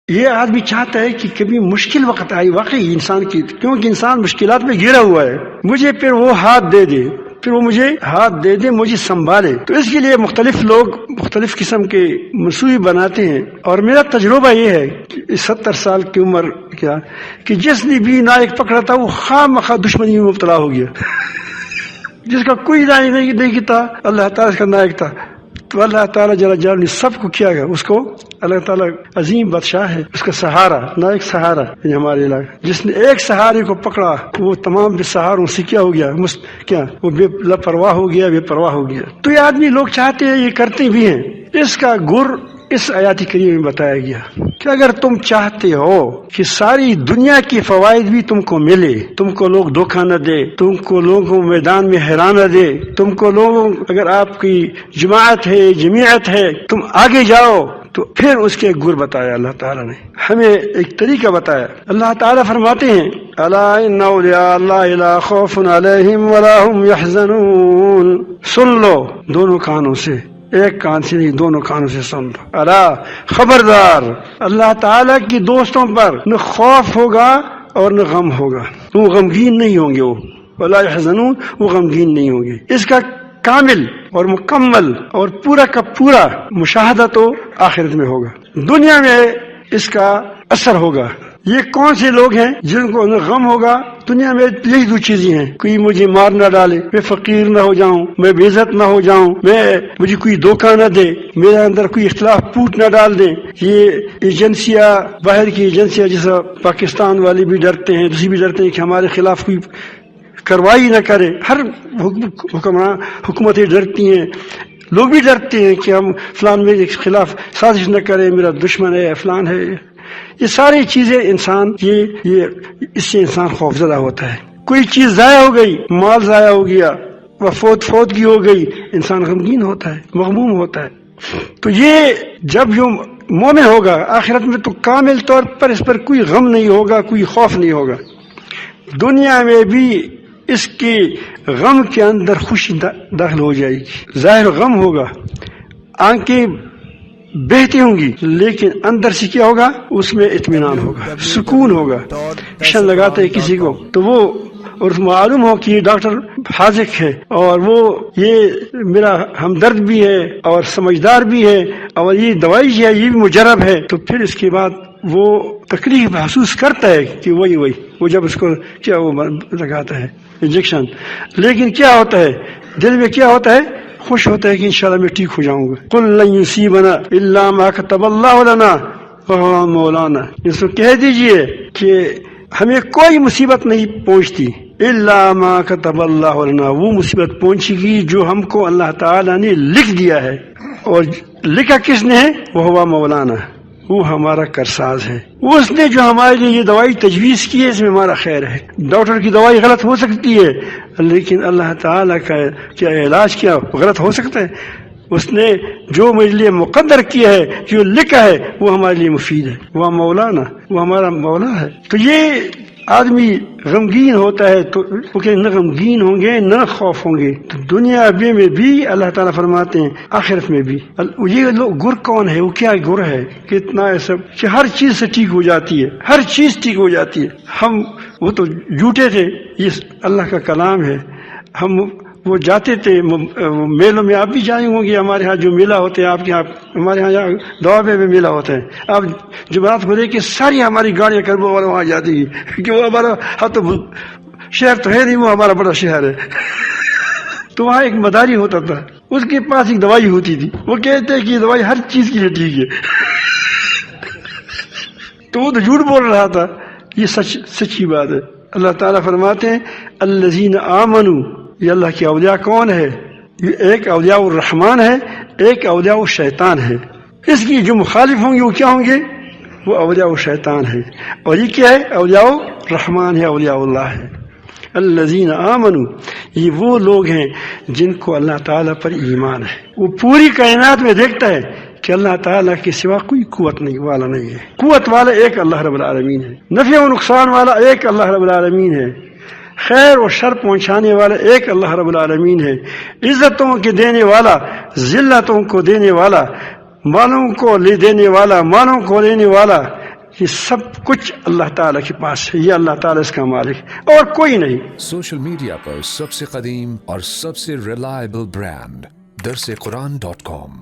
یہ آدمی چاہتا ہے کہ کبھی مشکل وقت آئی واقعی انسان کی، کیونکہ انسان مشکلات میں گھرا ہوا ہے، مجھے پھر وہ ہاتھ دے دے، پھر وہ مجھے ہاتھ دے دے، مجھے سنبھالے. تو اس کے لیے مختلف لوگ مختلف قسم کے منصوبے بناتے ہیں. اور میرا تجربہ یہ ہے کہ 70 سال کی عمر کیا کہ جس نے بھی نائک پکڑا تھا وہ خواہ مخواہ دشمنی میں مبتلا ہو گیا. جس کا کوئی نائک نہیں تھا اللہ تعالیٰ کا نائک تھا. تو اللہ تعالیٰ جل جلالہ نے سب کو کیا گیا، اس کو اللہ تعالیٰ عظیم بادشاہ ہے، اس کا سہارا، نائک سہارا ہے ہمارے علاقے. جس نے ایک سہارے کو پکڑا وہ تمام بے سہاروں سے کیا ہو گیا، کیا وہ بے لاپرواہ ہو گیا، بے پرواہ ہو گیا. تو یہ آدمی لوگ چاہتے ہیں، یہ کرتے بھی ہیں. اس کا گر اس آیات کریمہ میں بتایا گیا کہ اگر تم چاہتے ہو کہ ساری دنیا کی فوائد بھی تم کو ملے، تم کو لوگ دھوکہ نہ دے، تم کو لوگوں میدان میں حیران نہ دے، تم کو لوگوں اگر آپ کی جماعت ہے، جمعیت ہے، تم آگے جاؤ، تو پھر اس کے گر بتایا اللہ تعالیٰ نے، ہمیں ایک طریقہ بتایا. اللہ تعالیٰ فرماتے ہیں الا ان اولیاء اللہ لا خوف علیہم ولا هم يحزنون. سن لو دونوں کانوں سے، ایک کان سے نہیں، دونوں کانوں سے سن لو. الا خبردار، اللہ تعالیٰ کی دوستوں پر نہ خوف ہوگا اور نہ غم ہوگا، وہ غمگین نہیں ہوں گے، وہ ولا يحزنون، وہ غمگین نہیں ہوں گے. اس کا کامل اور مکمل اور پورا کا پورا مشاہدہ تو آخرت میں ہوگا، دنیا میں اس کا اثر ہوگا. یہ کون سے لوگ ہیں جن کو غم ہوگا؟ دنیا میں یہی دو چیزیں ہیں، کوئی مجھے مار نہ ڈالے، میں فقیر نہ ہو جاؤں، میں بے عزت نہ ہو جاؤں، مجھے کوئی دھوکہ نہ دے، میرے اندر کوئی اختلاف پوٹ نہ ڈال دیں. یہ ایجنسیاں، باہر کی ایجنسیاں، جیسا پاکستان والے بھی ڈرتے ہیں، دوسری بھی ڈرتے ہیں کہ ہمارے خلاف کوئی کارروائی نہ کرے. ہر حکومتیں ڈرتی ہیں، لوگ بھی ڈرتے ہیں کہ ہم فلان میرے خلاف سازش نہ کرے، میرا دشمن ہے، فلان ہے. یہ ساری چیزیں انسان یہ اس سے انسان خوفزدہ ہوتا ہے. کوئی چیز ضائع ہو گئی، مال ضائع ہو گیا، فوتگی ہو گئی، انسان غمگین ہوتا ہے، مغموم ہوتا ہے. تو یہ جب جو مومن ہوگا آخرت میں تو کامل طور پر اس پر کوئی غم نہیں ہوگا، کوئی خوف نہیں ہوگا. دنیا میں بھی اس کے غم کے اندر خوشی داخل ہو جائے گی. ظاہر غم ہوگا، آنکھیں بہتی ہوں گی، لیکن اندر سے کیا ہوگا؟ اس میں اطمینان ہوگا، سکون ہوگا. انجیکشن لگاتے ہے کسی کو تو وہ اور معلوم ہو کہ یہ ڈاکٹر حاذق ہے اور وہ یہ میرا ہمدرد بھی ہے اور سمجھدار بھی ہے اور یہ دوائی جو ہے یہ بھی مجرب ہے، تو پھر اس کے بعد وہ تکلیف محسوس کرتا ہے کہ وہی وہ جب اس کو کیا وہ لگاتا ہے انجیکشن. لیکن کیا ہوتا ہے دل میں؟ کیا ہوتا ہے؟ خوش ہوتا ہے کہ انشاءاللہ میں ٹھیک ہو جاؤں گا. قل لن یصیبنا الا ما كتب اللہ لنا وهو مولانا. اس کو کہہ دیجئے کہ ہمیں کوئی مصیبت نہیں پہنچتی الا ما كتب اللہ لنا، وہ مصیبت پہنچے گی جو ہم کو اللہ تعالی نے لکھ دیا ہے. اور لکھا کس نے ہے؟ وهو مولانا، وہ ہمارا کرساز ہے. اس نے جو ہمارے لیے یہ دوائی تجویز کی ہے اس میں ہمارا خیر ہے. ڈاکٹر کی دوائی غلط ہو سکتی ہے، لیکن اللہ تعالیٰ کا کیا علاج کیا غلط ہو سکتا ہے؟ اس نے جو میرے لیے مقدر کیا ہے، جو لکھا ہے، وہ ہمارے لیے مفید ہے. وہ مولانا، وہ ہمارا مولا ہے. تو یہ آدمی غمگین ہوتا ہے تو نہ غمگین ہوں گے نہ خوف ہوں گے. تو دنیا میں بھی اللہ تعالیٰ فرماتے ہیں آخرت میں بھی. یہ لوگ گر کون ہے؟ وہ کیا گر ہے؟ کتنا ایسا کہ ہر چیز سے ٹھیک ہو جاتی ہے، ہر چیز ٹھیک ہو جاتی ہے. ہم وہ تو جھوٹے تھے، یہ اللہ کا کلام ہے. ہم وہ جاتے تھے میلوں میں، آپ بھی جائیں ہوں گے، ہمارے ہاں جو میلہ ہوتے ہیں آپ کے یہاں، ہمارے ہاں دوابے میں میلہ ہوتا ہے. آپ جمعرات کو دیکھ کے ساری ہماری گاڑیاں کربو والے وہاں جاتی ہیں کہ وہ ہمارا ہاں تو شہر تو ہے نہیں، وہ ہمارا بڑا شہر ہے. تو وہاں ایک مداری ہوتا تھا، اس کے پاس ایک دوائی ہوتی تھی، وہ کہتے ہیں کہ یہ دوائی ہر چیز کے لیے ٹھیک ہے. تو وہ تو جھوٹ بول رہا تھا، یہ سچی بات ہے. اللہ تعالیٰ فرماتے ہیں الذین آمنوا، یہ اللہ کے اولیاء کون ہے؟ ایک اولیاء الرحمن ہے، ایک اولیاء الشیطان ہے. اس کی جو مخالف ہوں گے وہ کیا ہوں گے؟ وہ اولیاء الشیطان ہے. اور یہ کیا ہے؟ اولیاء الرحمن ہے، اولیاء اللہ ہے. الذین آمنوا، یہ وہ لوگ ہیں جن کو اللہ تعالیٰ پر ایمان ہے. وہ پوری کائنات میں دیکھتا ہے کہ اللہ تعالیٰ کے سوا کوئی قوت نہیں والا نہیں ہے. قوت والا ایک اللہ رب العالمین ہے، نفع و نقصان والا ایک اللہ رب العالمین ہے، خیر و شر پہنچانے والا ایک اللہ رب العالمین ہے، عزتوں کے دینے والا، ذلتوں کو دینے والا، مالوں کو لے دینے والا، مالوں کو لینے والا، یہ سب کچھ اللہ تعالیٰ کے پاس ہے، یہ اللہ تعالیٰ اس کا مالک اور کوئی نہیں۔ سوشل میڈیا پر سب سے قدیم اور سب سے ریلائبل برانڈ درسقرآن.com